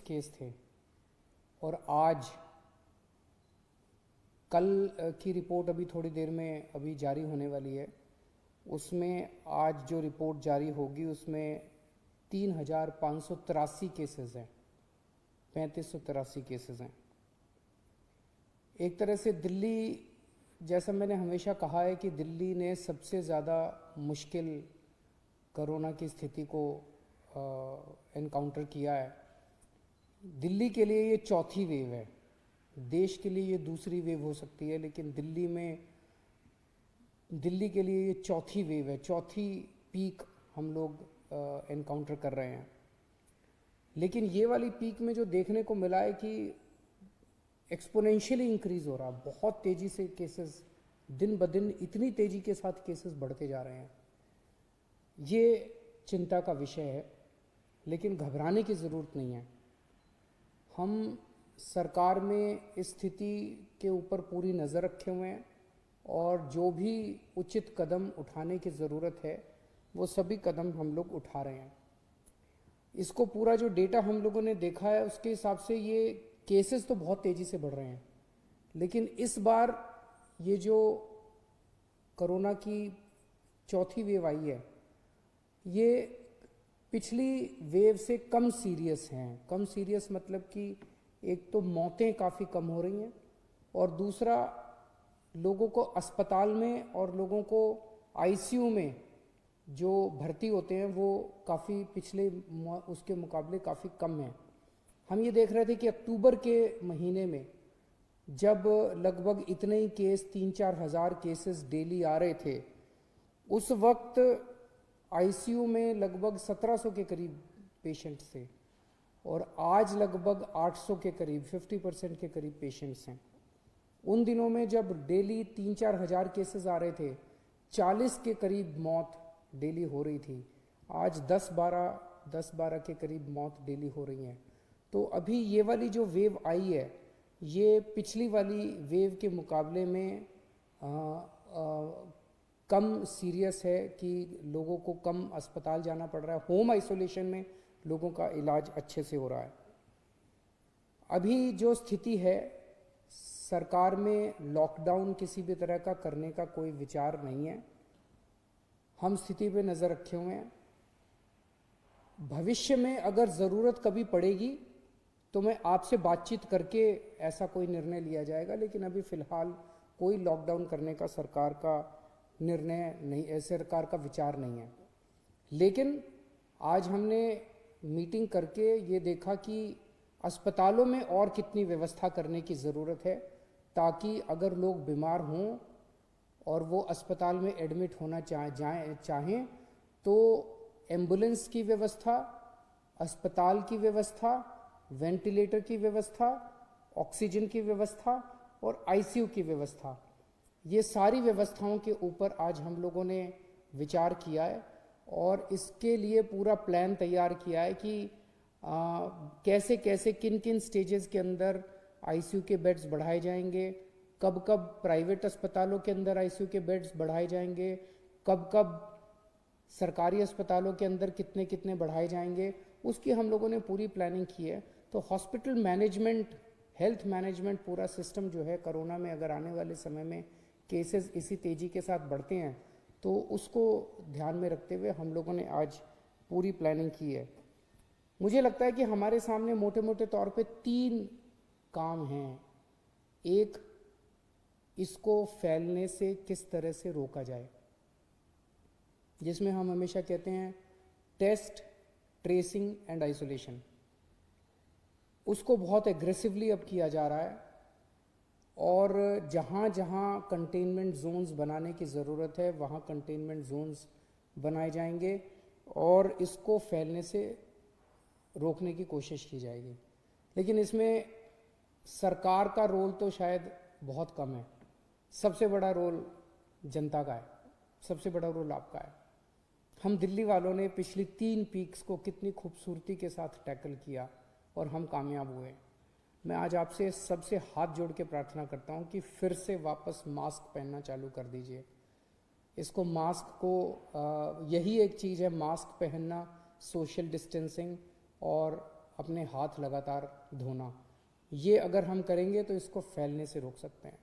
Case थे और आज कल की रिपोर्ट अभी थोड़ी देर में अभी जारी होने वाली है, उसमें आज जो रिपोर्ट जारी होगी उसमें 3,583 केसेस हैं, 3,583 केसेस हैं। एक तरह से दिल्ली, जैसा मैंने हमेशा कहा है कि दिल्ली ने सबसे ज़्यादा मुश्किल कोरोना की स्थिति को एनकाउंटर किया है। दिल्ली के लिए ये चौथी वेव है, देश के लिए ये दूसरी वेव हो सकती है, लेकिन दिल्ली के लिए ये चौथी वेव है, चौथी पीक हम लोग एनकाउंटर कर रहे हैं। लेकिन ये वाली पीक में जो देखने को मिला है कि एक्सपोनेंशियली इंक्रीज हो रहा, बहुत तेज़ी से केसेस दिन ब दिन इतनी तेज़ी के साथ केसेस बढ़ते जा रहे हैं। ये चिंता का विषय है, लेकिन घबराने की ज़रूरत नहीं है। हम सरकार में इस स्थिति के ऊपर पूरी नज़र रखे हुए हैं और जो भी उचित कदम उठाने की ज़रूरत है वो सभी कदम हम लोग उठा रहे हैं। इसको पूरा जो डेटा हम लोगों ने देखा है उसके हिसाब से ये केसेस तो बहुत तेज़ी से बढ़ रहे हैं, लेकिन इस बार ये जो कोरोना की चौथी वेव आई है ये पिछली वेव से कम सीरियस हैं। कम सीरियस मतलब कि एक तो मौतें काफ़ी कम हो रही हैं और दूसरा लोगों को अस्पताल में और लोगों को आईसीयू में जो भर्ती होते हैं वो काफ़ी पिछले उसके मुकाबले काफ़ी कम हैं। हम ये देख रहे थे कि अक्टूबर के महीने में जब लगभग इतने ही केस 3-4 हज़ार केसेस डेली आ रहे थे, उस वक्त आईसीयू में लगभग 1700 के करीब पेशेंट्स थे और आज लगभग 800 के करीब 50% के करीब पेशेंट्स हैं। उन दिनों में जब डेली 3-4 हज़ार केसेस आ रहे थे, 40 के करीब मौत डेली हो रही थी। आज 10-12 के करीब मौत डेली हो रही हैं। तो अभी ये वाली जो वेव आई है ये पिछली वाली वेव के मुकाबले में कम सीरियस है कि लोगों को कम अस्पताल जाना पड़ रहा है, होम आइसोलेशन में लोगों का इलाज अच्छे से हो रहा है। अभी जो स्थिति है, सरकार में लॉकडाउन किसी भी तरह का करने का कोई विचार नहीं है। हम स्थिति पे नज़र रखे हुए हैं। भविष्य में अगर ज़रूरत कभी पड़ेगी तो मैं आपसे बातचीत करके ऐसा कोई निर्णय लिया जाएगा, लेकिन अभी फ़िलहाल कोई लॉकडाउन करने का सरकार का निर्णय नहीं, सरकार का विचार नहीं है। लेकिन आज हमने मीटिंग करके ये देखा कि अस्पतालों में और कितनी व्यवस्था करने की ज़रूरत है, ताकि अगर लोग बीमार हों और वो अस्पताल में एडमिट होना चाहें तो एम्बुलेंस की व्यवस्था, अस्पताल की व्यवस्था, वेंटिलेटर की व्यवस्था, ऑक्सीजन की व्यवस्था और आईसीयू की व्यवस्था, ये सारी व्यवस्थाओं के ऊपर आज हम लोगों ने विचार किया है और इसके लिए पूरा प्लान तैयार किया है कि कैसे कैसे किन किन स्टेजेस के अंदर आईसीयू के बेड्स बढ़ाए जाएंगे, कब कब प्राइवेट अस्पतालों के अंदर आईसीयू के बेड्स बढ़ाए जाएंगे, कब कब सरकारी अस्पतालों के अंदर कितने कितने बढ़ाए जाएंगे, उसकी हम लोगों ने पूरी प्लानिंग की है। तो हॉस्पिटल मैनेजमेंट, हेल्थ मैनेजमेंट पूरा सिस्टम जो है, कोरोना में अगर आने वाले समय में केसेस इसी तेज़ी के साथ बढ़ते हैं तो उसको ध्यान में रखते हुए हम लोगों ने आज पूरी प्लानिंग की है। मुझे लगता है कि हमारे सामने मोटे मोटे तौर पे 3 काम हैं। एक, इसको फैलने से किस तरह से रोका जाए, जिसमें हम हमेशा कहते हैं टेस्ट, ट्रेसिंग एंड आइसोलेशन। उसको बहुत एग्रेसिवली अब किया जा रहा है और जहाँ जहाँ कंटेनमेंट जोन्स बनाने की ज़रूरत है वहाँ कंटेनमेंट जोन्स बनाए जाएंगे और इसको फैलने से रोकने की कोशिश की जाएगी। लेकिन इसमें सरकार का रोल तो शायद बहुत कम है। सबसे बड़ा रोल जनता का है, सबसे बड़ा रोल आपका है। हम दिल्ली वालों ने पिछली 3 पीक्स को कितनी खूबसूरती के साथ टैकल किया और हम कामयाब हुए। मैं आज आपसे सबसे हाथ जोड़ के प्रार्थना करता हूँ कि फिर से वापस मास्क पहनना चालू कर दीजिए। इसको मास्क को यही एक चीज़ है, मास्क पहनना, सोशल डिस्टेंसिंग और अपने हाथ लगातार धोना, ये अगर हम करेंगे तो इसको फैलने से रोक सकते हैं।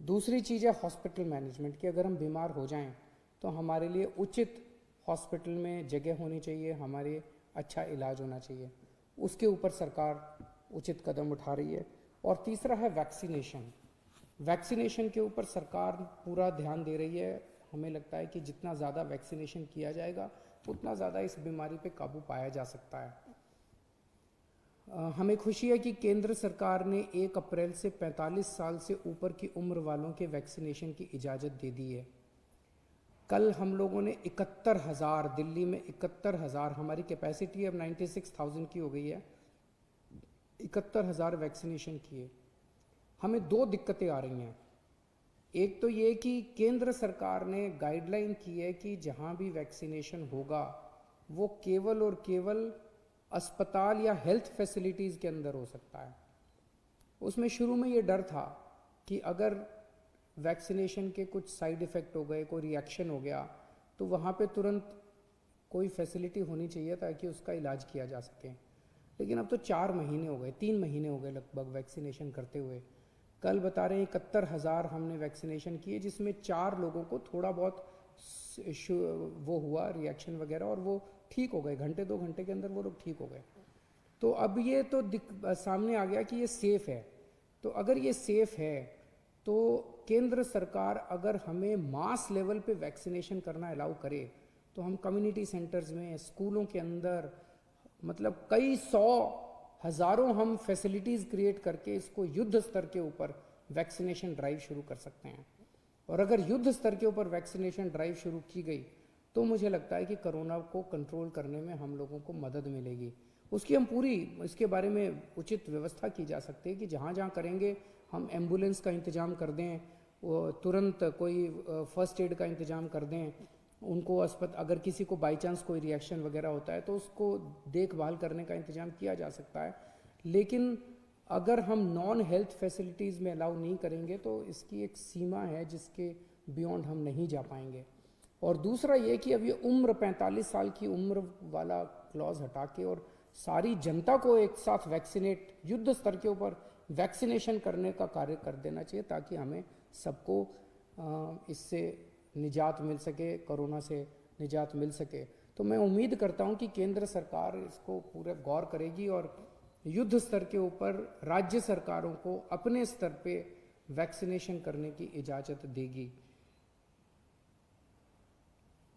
दूसरी चीज़ है हॉस्पिटल मैनेजमेंट की। अगर हम बीमार हो जाएं तो हमारे लिए उचित हॉस्पिटल में जगह होनी चाहिए, हमारे अच्छा इलाज होना चाहिए, उसके ऊपर सरकार उचित कदम उठा रही है। और तीसरा है वैक्सीनेशन। वैक्सीनेशन के ऊपर सरकार पूरा ध्यान दे रही है। हमें लगता है कि जितना ज़्यादा वैक्सीनेशन किया जाएगा उतना ज़्यादा इस बीमारी पे काबू पाया जा सकता है। हमें खुशी है कि केंद्र सरकार ने 1 अप्रैल से 45 साल से ऊपर की उम्र वालों के वैक्सीनेशन की इजाज़त दे दी है। कल हम लोगों ने 71,000, दिल्ली में 71,000, हमारी कैपेसिटी अब 96,000 की हो गई है, 71,000 वैक्सीनेशन किए। हमें 2 दिक्कतें आ रही हैं। एक तो ये कि केंद्र सरकार ने गाइडलाइन की है कि जहाँ भी वैक्सीनेशन होगा वो केवल और केवल अस्पताल या हेल्थ फैसिलिटीज़ के अंदर हो सकता है। उसमें शुरू में ये डर था कि अगर वैक्सीनेशन के कुछ साइड इफ़ेक्ट हो गए, कोई रिएक्शन हो गया, तो वहाँ पे तुरंत कोई फैसिलिटी होनी चाहिए ताकि उसका इलाज किया जा सके। लेकिन अब तो 4 महीने हो गए, 3 महीने हो गए लगभग वैक्सीनेशन करते हुए। कल बता रहे हैं 71,000 हमने वैक्सीनेशन किए, जिसमें 4 लोगों को थोड़ा बहुत वो हुआ रिएक्शन वगैरह, और वो ठीक हो गए, घंटे 2 घंटे के अंदर वो लोग ठीक हो गए। तो अब ये तो सामने आ गया कि ये सेफ है। तो अगर ये सेफ है तो केंद्र सरकार अगर हमें मास लेवल पे वैक्सीनेशन करना अलाउ करे तो हम कम्युनिटी सेंटर्स में, स्कूलों के अंदर, मतलब कई 100 हज़ारों हम फैसिलिटीज़ क्रिएट करके इसको युद्ध स्तर के ऊपर वैक्सीनेशन ड्राइव शुरू कर सकते हैं। और अगर युद्ध स्तर के ऊपर वैक्सीनेशन ड्राइव शुरू की गई तो मुझे लगता है कि कोरोना को कंट्रोल करने में हम लोगों को मदद मिलेगी। उसकी हम पूरी, इसके बारे में उचित व्यवस्था की जा सकती है कि जहाँ जहाँ करेंगे हम एम्बुलेंस का इंतज़ाम कर दें, वो तुरंत कोई फर्स्ट एड का इंतज़ाम कर दें, उनको अगर किसी को बाई चांस कोई रिएक्शन वगैरह होता है तो उसको देखभाल करने का इंतज़ाम किया जा सकता है। लेकिन अगर हम नॉन हेल्थ फैसिलिटीज़ में अलाउ नहीं करेंगे तो इसकी एक सीमा है जिसके बियॉन्ड हम नहीं जा पाएंगे। और दूसरा ये कि अब ये उम्र 45 साल की उम्र वाला क्लॉज हटा के और सारी जनता को एक साथ वैक्सीनेट, युद्ध स्तर के ऊपर वैक्सीनेशन करने का कार्य कर देना चाहिए ताकि हमें सबको इससे निजात मिल सके, कोरोना से निजात मिल सके। तो मैं उम्मीद करता हूं कि केंद्र सरकार इसको पूरा गौर करेगी और युद्ध स्तर के ऊपर राज्य सरकारों को अपने स्तर पे वैक्सीनेशन करने की इजाज़त देगी।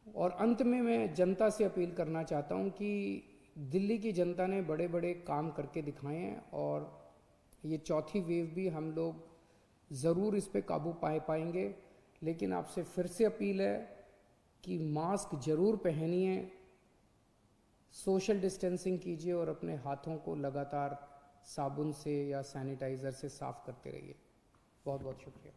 और अंत में मैं जनता से अपील करना चाहता हूं कि दिल्ली की जनता ने बड़े बड़े काम करके दिखाए हैं और ये चौथी वेव भी हम लोग ज़रूर इस पे काबू पाएंगे। लेकिन आपसे फिर से अपील है कि मास्क ज़रूर पहनिए, सोशल डिस्टेंसिंग कीजिए और अपने हाथों को लगातार साबुन से या सैनिटाइज़र से साफ़ करते रहिए। बहुत बहुत शुक्रिया।